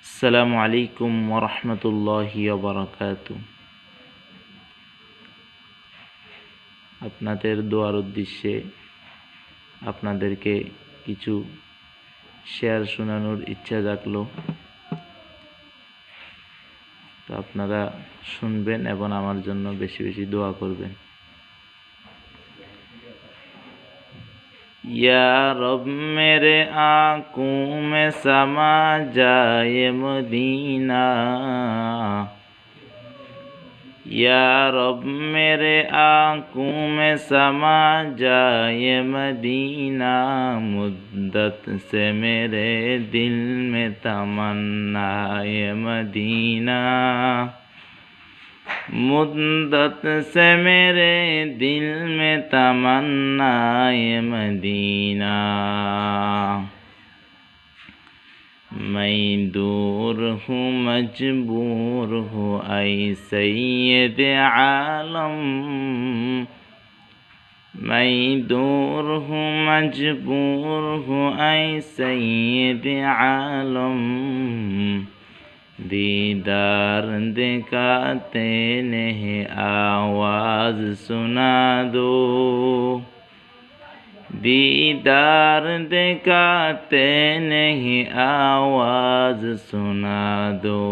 আসসালামু আলাইকুম ওরহমতুল্লাহি ওবারাকাতু। আপনাদের দোয়ার উদ্দেশ্যে আপনাদেরকে কিছু শেয়ার শোনানোর ইচ্ছা জাগলো, তো আপনারা শুনবেন এবং আমার জন্য বেশি বেশি দোয়া করবেন। या रब मेरे आँखों में समा जाए मदीना, या रब मेरे आँखों में समा जाए मदीना, मुद्दत से मेरे दिल में तमन्ना ये मदीना, मुद्दत से मेरे दिल में तमन्ना ये मदीना। मैं दूर हूँ मजबूर हूँ ऐ सैयद आलम, मैं दूर हूँ मजबूर हूँ ऐ सैयद आलम, दीदार दिखाते नहीं आवाज़ सुना दो, दीदार दिखाते नहीं आवाज़ सुना दो।